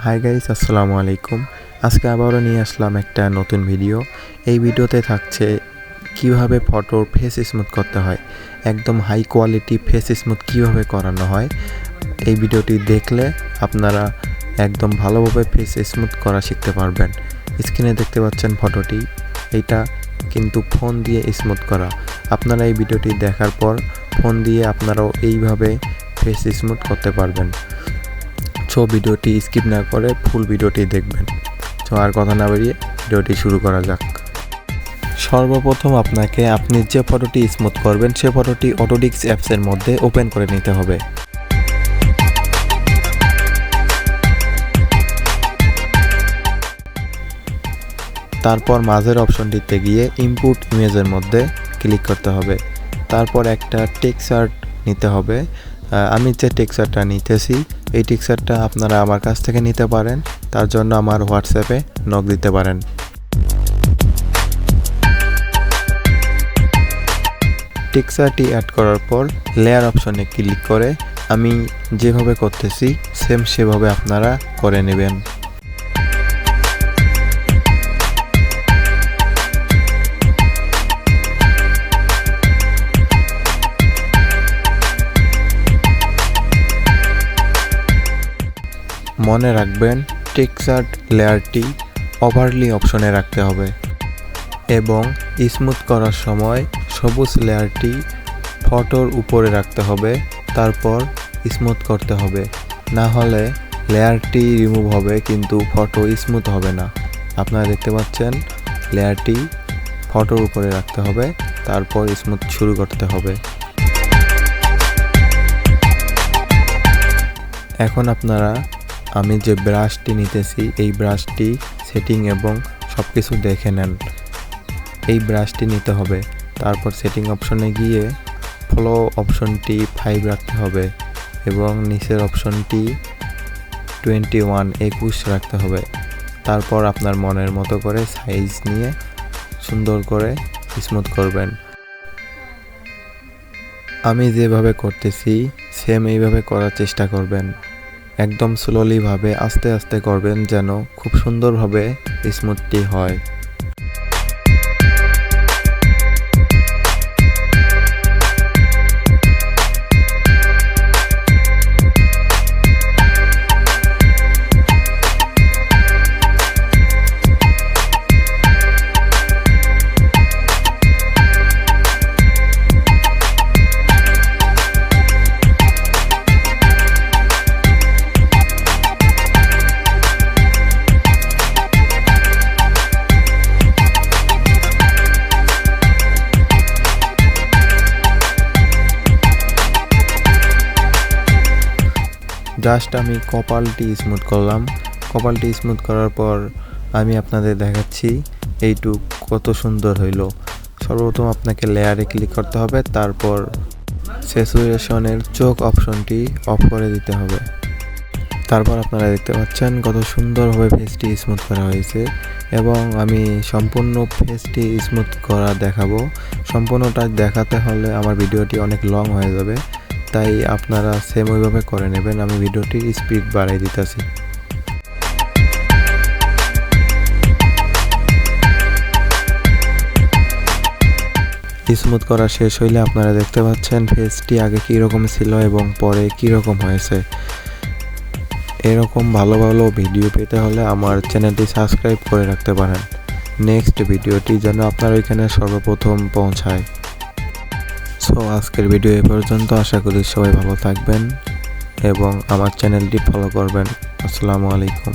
Hi guys, আসসালামু আলাইকুম। আজকে আবারও নিয়ে আসলাম একটা নতুন ভিডিও। এই ভিডিওতে থাকছে কিভাবে ফটোর ফেস স্মুথ করতে হয়, একদম হাই কোয়ালিটি ফেস স্মুথ কিভাবে করানো হয়। এই ভিডিওটি দেখলে আপনারা একদম ভালোভাবে ফেস স্মুথ করা শিখতে পারবেন। স্ক্রিনে দেখতে পাচ্ছেন ফটোটি, এইটা কিন্তু ফোন দিয়ে স্মুথ করা। আপনারা এই ভিডিওটি দেখার পর ফোন দিয়ে আপনারাও এইভাবে ফেস স্মুথ করতে পারবেন। সো ভিডিওটি স্কিপ না করে ফুল ভিডিওটি দেখবেন। সো আর কথা না বাড়িয়ে ভিডিওটি শুরু করা যাক। সর্বপ্রথম আপনাকে আপনি যে ফটোটি স্মুথ করবেন সে ফটোটি অটোডিস্ক অ্যাপসের মধ্যে ওপেন করে নিতে হবে। তারপর মাঝের অপশনটিতে গিয়ে ইনপুট ইমেজের মধ্যে ক্লিক করতে হবে। তারপর একটা টেক্সচার নিতে হবে। আমি যে টেক্সচারটা নিতেছি এই টেক্সচারটা আপনারা আমার কাছ থেকে নিতে পারেন, তার জন্য আমার হোয়াটসঅ্যাপে নক দিতে পারেন। টেক্সচারটি অ্যাড করার পর লেয়ার অপশনে ক্লিক করে আমি যেভাবে করতেছি সেম সেভাবে আপনারা করে নেবেন। মনে রাখবেন টেক্সচার লেয়ারটি ওভারলি অপশনে রাখতে হবে এবং স্মুথ করার সময় সবুজ লেয়ারটি ফটোর উপরে রাখতে হবে, তারপর স্মুথ করতে হবে। না হলে লেয়ারটি রিমুভ হবে কিন্তু ফটো স্মুথ হবে না। আপনারা দেখতে পাচ্ছেন লেয়ারটি ফটোর উপরে রাখতে হবে, তারপর স্মুথ শুরু করতে হবে। এখন আপনারা আমি যে ব্রাশটি নিতেছি এই ব্রাশটি সেটিং এবং সব কিছু দেখে নেন। এই ব্রাশটি নিতে হবে, তারপর সেটিং অপশনে গিয়ে ফ্লো অপশনটি 5 রাখতে হবে এবং নিচের অপশনটি 21 রাখতে হবে। তারপর আপনার মনের মতো করে সাইজ নিয়ে সুন্দর করে স্মুথ করবেন। আমি যেভাবে করতেছি সেম এইভাবে করার চেষ্টা করবেন। একদম স্লোলিভাবে আস্তে আস্তে করবেন যেন খুব সুন্দরভাবে স্মুথটি হয়। জাস্ট আমি কপালটি স্মুথ করলাম। কপালটি স্মুথ করার পর আমি আপনাদের দেখাচ্ছি এইটুক কত সুন্দর হইল। সর্বপ্রথম আপনাকে লেয়ারে ক্লিক করতে হবে, তারপর স্যাচুরেশনের চোখ অপশনটি অফ করে দিতে হবে। তারপর আপনারা দেখতে পাচ্ছেন কত সুন্দরভাবে ফেসটি স্মুথ করা হয়েছে এবং আমি সম্পূর্ণ ফেসটি স্মুথ করা দেখাবো। সম্পূর্ণটা দেখাতে হলে আমার ভিডিওটি অনেক লং হয়ে যাবে, তাই আপনারা সেম ওইভাবে করে নেবেন। আমি ভিডিওটির স্পিড বাড়াই দিতেছি। স্মুথ করা শেষ হইলে আপনারা দেখতে পাচ্ছেন ফেসটি আগে কীরকম ছিল এবং পরে কীরকম হয়েছে। এরকম ভালো ভালো ভিডিও পেতে হলে আমার চ্যানেলটি সাবস্ক্রাইব করে রাখতে পারেন, নেক্সট ভিডিওটি যেন আপনার ওইখানে সর্বপ্রথম পৌঁছায়। সো আজকের ভিডিও এ পর্যন্ত। আশা করি সবাই ভালো থাকবেন এবং আমার চ্যানেলটি ফলো করবেন। আসসালামু আলাইকুম।